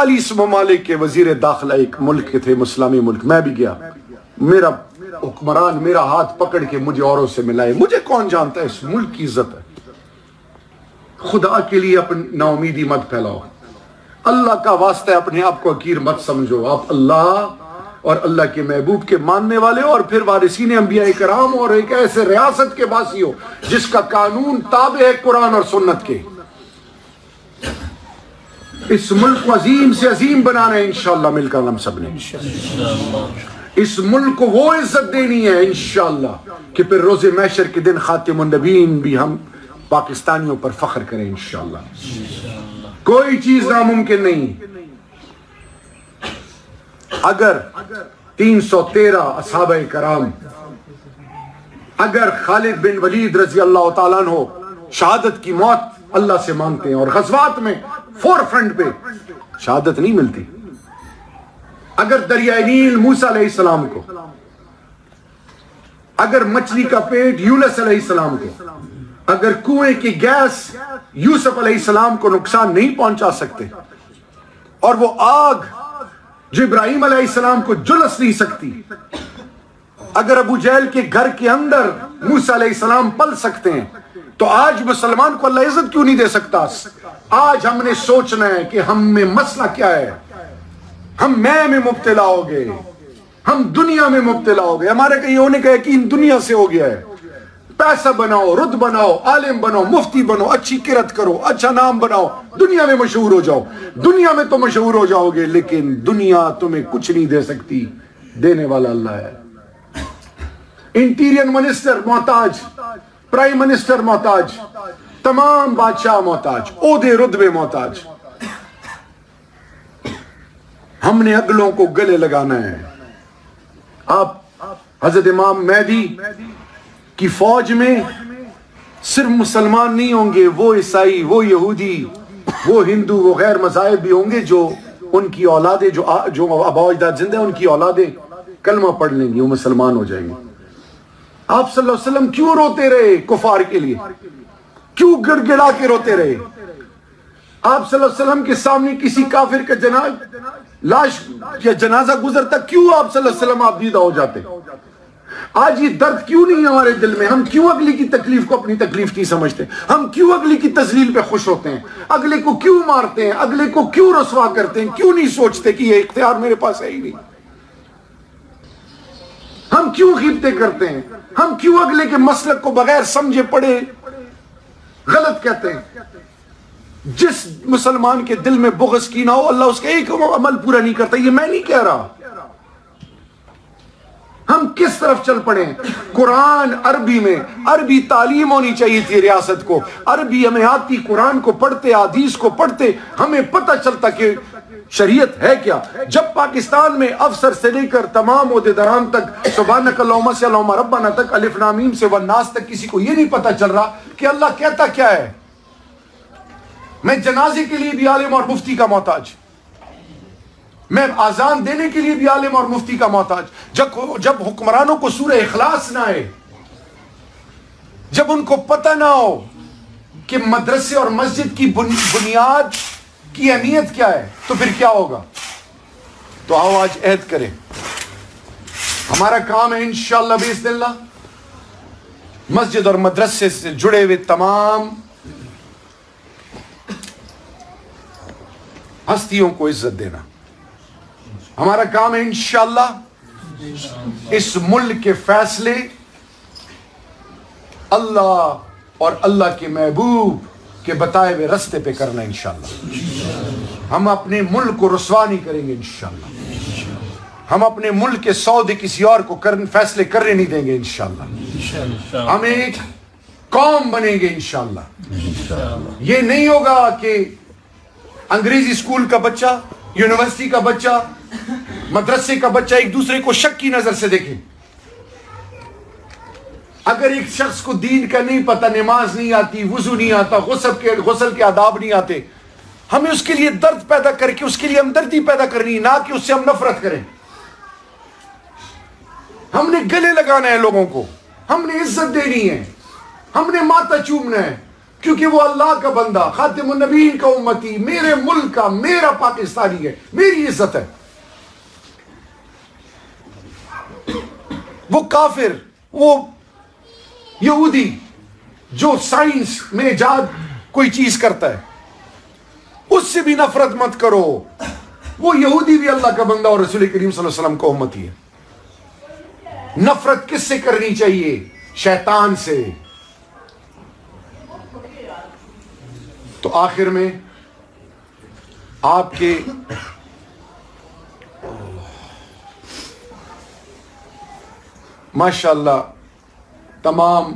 45 ممالک کے وزیر داخلہ ایک ملک کے تھے، اسلامی ملک، میں بھی گیا، میرا حکمران میرا ہاتھ پکڑ کے مجھے اوروں سے ملائے، مجھے کون جانتا ہے، اس ملک کی عزت ہے۔ خدا کے لیے اپنی نا امیدی مت پھیلاؤ، اللہ کا واسطہ ہے، اپنے آپ کو حقیر مت سمجھو، آپ اللہ اور اللہ کے محبوب کے ماننے والے ہو، اور پھر وارثین انبیاء کرام، اور ایک ایسے ریاست کے باسی ہو جس کا قانون تابع ہے قرآن اور سنت کے۔ اس ملک کو عظیم سے عظیم بنانا ہے انشاءاللہ مل کر ہم سب نے، اس ملک کو وہ عزت دینی ہے انشاءاللہ کہ پھر روز محشر کے دن خاتم النبیین بھی ہم پاکستانیوں پر فخر کریں انشاءاللہ۔ کوئی چیز ناممکن نہیں۔ اگر 313 اصحابہ کرام، اگر خالد بن ولید رضی اللہ تعالیٰ عنہ شہادت کی موت اللہ سے مانگتے ہیں، اور غزوات میں فور فرنٹ پہ شہادت نہیں ملتی، اگر دریائے نیل موسیٰ علیہ السلام کو، اگر مچھلی کا پیٹ یونس علیہ السلام کو، اگر کنویں کی گیس یوسف علیہ السلام کو نقصان نہیں پہنچا سکتے، اور وہ آگ جو ابراہیم علیہ السلام کو جلس نہیں سکتی، اگر ابو جہل کے گھر کے اندر موسیٰ علیہ السلام پل سکتے ہیں، تو آج مسلمان کو اللہ عزت کیوں نہیں دے سکتا؟ آج ہم نے سوچنا ہے کہ ہم میں مسئلہ کیا ہے۔ ہم میں مبتلا ہو گئے، ہم دنیا میں مبتلا ہو گئے، ہمارے کہیں ہونے کا یقین دنیا سے ہو گیا ہے۔ پیسہ بناؤ، رد بناؤ، عالم بناؤ، مفتی بنو، اچھی قرت کرو، اچھا نام بناؤ، دنیا میں مشہور ہو جاؤ۔ دنیا میں تو مشہور ہو جاؤ گے، لیکن دنیا تمہیں کچھ نہیں دے سکتی، دینے والا اللہ ہے۔ انٹیرین منسٹر محتاج، پرائم منسٹر محتاج، تمام بادشاہ محتاج، عہدے رتبے محتاج۔ ہم نے اگلوں کو گلے لگانا ہے۔ آپ حضرت امام مہدی کی فوج میں صرف مسلمان نہیں ہوں گے، وہ عیسائی، وہ یہودی، وہ ہندو، وہ غیر مذاہب بھی ہوں گے، جو ان کی اولادیں جو آباء و اجداد زندہ ہیں، ان کی اولادیں کلمہ پڑھ لیں گی، وہ مسلمان ہو جائیں گے۔ آپ صلی اللہ علیہ وسلم کیوں روتے رہے کفار کے لیے؟ کیوں گڑ گڑا کے روتے رہے؟ آپ صلی اللہ علیہ وسلم کے سامنے کسی کافر کا لاش یا جنازہ گزرتا، کیوں آپ صلی اللہ علیہ وسلم آپ دیدہ ہو جاتے؟ آج یہ درد کیوں نہیں ہمارے دل میں؟ ہم کیوں اگلی کی تکلیف کو اپنی تکلیف نہیں سمجھتے؟ ہم کیوں اگلی کی تذلیل پہ خوش ہوتے ہیں؟ اگلے کو کیوں مارتے ہیں؟ اگلے کو کیوں رسوا کرتے ہیں؟ کیوں نہیں سوچتے کہ یہ اختیار میرے پاس ہے ہی نہیں؟ ہم کیوں غیبتیں کرتے ہیں؟ ہم کیوں اگلے کے مسلک کو بغیر سمجھے پڑے غلط کہتے ہیں؟ جس مسلمان کے دل میں بغض کی نہ ہو، اللہ اس کا ایک عمل پورا نہیں کرتا۔ یہ میں نہیں کہہ رہا۔ ہم کس طرف چل پڑے ہیں؟ قرآن عربی میں، عربی تعلیم ہونی چاہیے تھی ریاست کو، عربی ہمیں آتی، قرآن کو پڑھتے، حدیث کو پڑھتے، ہمیں پتہ چلتا کہ شریعت ہے کیا۔ جب پاکستان میں افسر سے لے کر تمام عہدیداران تک، سبحانک اللہم سے اللہم ربنا تک، الف لام میم سے والناس تک، کسی کو یہ نہیں پتہ چل رہا کہ اللہ کہتا کیا ہے۔ میں جنازے کے لیے بھی عالم اور مفتی کا محتاج، میں آذان دینے کے لیے بھی عالم اور مفتی کا محتاج۔ جب حکمرانوں کو سورہ اخلاص نہ آئے، جب ان کو پتہ نہ ہو کہ مدرسے اور مسجد کی بنیاد کی اہمیت کیا ہے، تو پھر کیا ہوگا؟ تو آؤ آج عہد کریں۔ ہمارا کام ہے انشاءاللہ باذن اللہ مسجد اور مدرسے سے جڑے ہوئے تمام ہستیوں کو عزت دینا۔ ہمارا کام ہے انشاءاللہ اس ملک کے فیصلے اللہ اور اللہ کے محبوب کے بتائے ہوئے رستے پہ کرنا انشاءاللہ۔ ہم اپنے ملک کو رسوا نہیں کریں گے انشاءاللہ۔ ہم اپنے ملک کے سودے کسی اور کو فیصلے کرنے نہیں دیں گے انشاءاللہ۔ ہم ایک قوم بنیں گے انشاءاللہ۔ یہ نہیں ہوگا کہ انگریزی اسکول کا بچہ، یونیورسٹی کا بچہ، مدرسے کا بچہ ایک دوسرے کو شک کی نظر سے دیکھیں۔ اگر ایک شخص کو دین کا نہیں پتہ، نماز نہیں آتی، وضو نہیں آتا، غسل کے آداب نہیں آتے، ہمیں اس کے لیے درد پیدا کر کے اس کے لیے ہمدردی پیدا کرنی، نہ کہ اس سے ہم نفرت کریں۔ ہم نے گلے لگانا ہے لوگوں کو، ہم نے عزت دینی ہے، ہم نے ماتھا چومنا ہے۔ کیونکہ وہ اللہ کا بندہ، خاتم النبیین کا امتی، میرے ملک کا، میرا پاکستانی ہے، میری عزت ہے۔ وہ کافر، وہ یہودی جو سائنس میں ایجاد کوئی چیز کرتا ہے، اس سے بھی نفرت مت کرو۔ وہ یہودی بھی اللہ کا بندہ اور رسول کریم صلی اللہ علیہ وسلم کا امتی ہے۔ نفرت کس سے کرنی چاہیے؟ شیطان سے۔ تو آخر میں آپ کے ماشاءاللہ تمام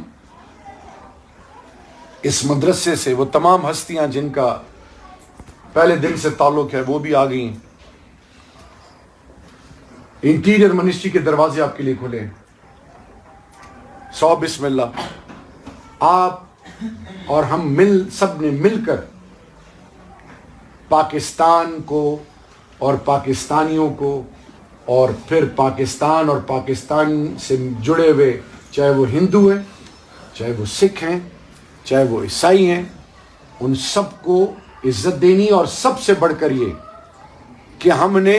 اس مدرسے سے وہ تمام ہستیاں جن کا پہلے دن سے تعلق ہے وہ بھی آ گئیں۔ انٹیریئر منسٹری کے دروازے آپ کے لیے کھلے ہیں۔ 100 بسم اللہ۔ آپ اور ہم سب نے مل کر پاکستان کو اور پاکستانیوں کو اور پھر پاکستان اور پاکستان سے جڑے ہوئے، چاہے وہ ہندو ہیں، چاہے وہ سکھ ہیں، چاہے وہ عیسائی ہیں، ان سب کو عزت دینی، اور سب سے بڑھ کر یہ کہ ہم نے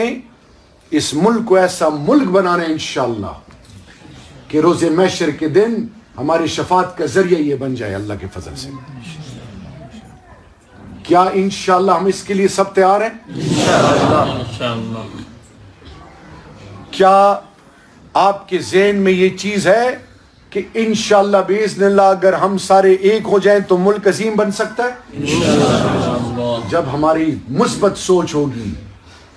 اس ملک کو ایسا ملک بنانا ہے انشاءاللہ کہ روز محشر کے دن ہماری شفاعت کا ذریعہ یہ بن جائے اللہ کے فضل سے۔ کیا انشاءاللہ ہم اس کے لیے سب تیار ہیں؟ انشاءاللہ۔ کیا آپ کے ذہن میں یہ چیز ہے کہ انشاءاللہ باذن اللہ اگر ہم سارے ایک ہو جائیں تو ملک عظیم بن سکتا ہے؟ انشاءاللہ۔ جب ہماری مثبت سوچ ہوگی،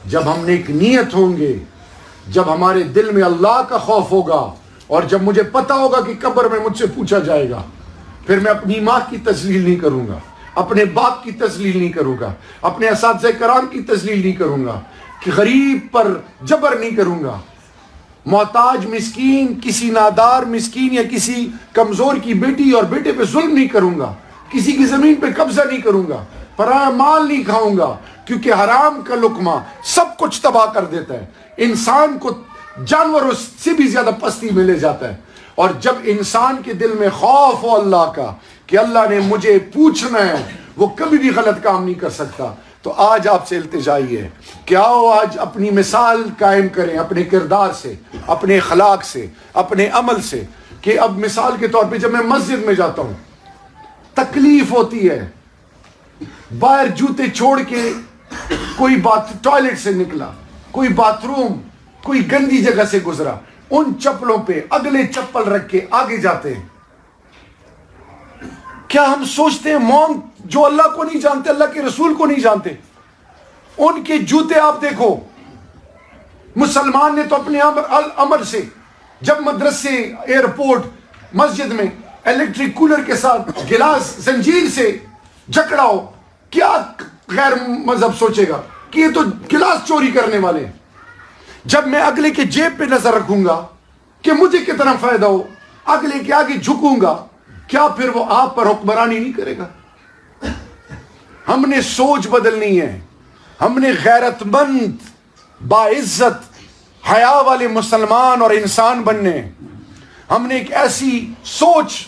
جب ہم نیک نیت ہوں گے، جب ہمارے دل میں اللہ کا خوف ہوگا، اور جب مجھے پتا ہوگا کہ قبر میں مجھ سے پوچھا جائے گا، پھر میں اپنی ماں کی تذلیل نہیں کروں گا، اپنے باپ کی تذلیل نہیں کروں گا، اپنے اساتذہ کرام کی تذلیل نہیں کروں گا، کہ غریب پر جبر نہیں کروں گا، محتاج مسکین، کسی نادار مسکین یا کسی کمزور کی بیٹی اور بیٹے پہ ظلم نہیں کروں گا، کسی کی زمین پہ قبضہ نہیں کروں گا، پرایا مال نہیں کھاؤں گا، کیونکہ حرام کا لقمہ سب کچھ تباہ کر دیتا ہے، انسان کو جانوروں سے بھی زیادہ پستی میں لے جاتا ہے۔ اور جب انسان کے دل میں خوف ہو اللہ کا کہ اللہ نے مجھے پوچھنا ہے، وہ کبھی بھی غلط کام نہیں کر سکتا۔ تو آج آپ سے التجا ہے کہ آؤ آج اپنی مثال قائم کریں، اپنے کردار سے، اپنے اخلاق سے، اپنے عمل سے، کہ اب مثال کے طور پہ جب میں مسجد میں جاتا ہوں تکلیف ہوتی ہے، باہر جوتے چھوڑ کے کوئی ٹوائلٹ سے نکلا، کوئی باتھ روم، کوئی گندی جگہ سے گزرا، ان چپلوں پہ اگلے چپل رکھ کے آگے جاتے ہیں۔ کیا ہم سوچتے ہیں مونک جو اللہ کو نہیں جانتے، اللہ کے رسول کو نہیں جانتے، ان کے جوتے آپ دیکھو۔ مسلمان نے تو اپنے عمر سے جب مدرسے، ایئرپورٹ، مسجد میں الیکٹرک کولر کے ساتھ گلاس زنجیر سے جکڑا ہو، کیا غیر مذہب سوچے گا کہ یہ تو گلاس چوری کرنے والے ہیں۔ جب میں اگلے کے جیب پہ نظر رکھوں گا کہ مجھے کتنا فائدہ ہو، اگلے کے آگے جھکوں گا، کیا پھر وہ آپ پر حکمرانی نہیں کرے گا؟ ہم نے سوچ بدلنی ہے، ہم نے غیرت مند، باعزت، حیا والے مسلمان اور انسان بننے ہیں۔ ہم نے ایک ایسی سوچ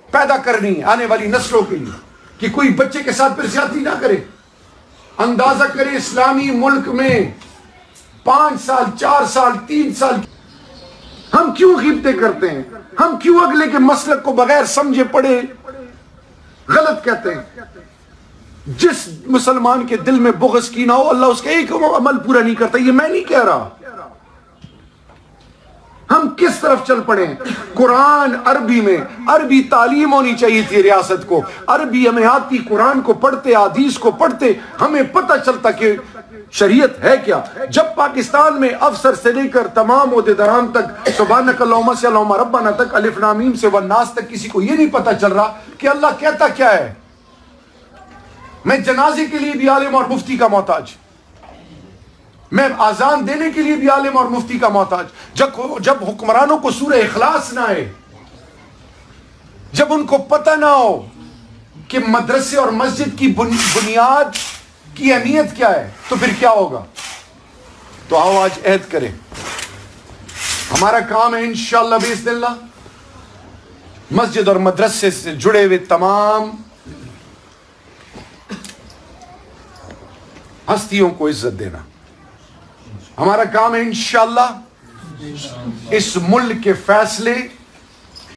پیدا کرنی ہے آنے والی نسلوں کے لیے کہ کوئی بچے کے ساتھ پھر زیادتی نہ کرے۔ اندازہ کرے اسلامی ملک میں 5 سال، 4 سال، 3 سال ہم کیوں غیبتیں کرتے ہیں؟ ہم کیوں اگلے کے مسلک کو بغیر سمجھے پڑے غلط کہتے ہیں؟ جس مسلمان کے دل میں بغض کینہ ہو، اللہ اس کا ایک عمل پورا نہیں کرتا۔ یہ میں نہیں کہہ رہا، ہم کس طرف چل پڑے ہیں؟ قرآن عربی میں، عربی تعلیم ہونی چاہیے تھی ریاست کو، عربی ہمیں آتی، قرآن کو پڑھتے، حدیث کو پڑھتے، ہمیں پتہ چلتا کہ شریعت ہے کیا۔ جب پاکستان میں افسر سے لے کر تمام عہدیداران تک، سبحانک اللہم سے اللہم ربنا تک، الف لام میم سے والناس تک، کسی کو یہ نہیں پتہ چل رہا کہ اللہ کہتا کیا ہے۔ میں جنازے کے لیے بھی عالم اور مفتی کا محتاج، میں اذان دینے کے لیے بھی عالم اور مفتی کا محتاج۔ جب حکمرانوں کو سورہ اخلاص نہ آئے، جب ان کو پتہ نہ ہو کہ مدرسے اور مسجد کی بنیاد کی اہمیت کیا ہے، تو پھر کیا ہوگا؟ تو آؤ آج عہد کریں، ہمارا کام ہے انشاءاللہ باذن اللہ مسجد اور مدرسے سے جڑے ہوئے تمام ہستیوں کو عزت دینا. ہمارا کام ہے انشاءاللہ اس ملک کے فیصلے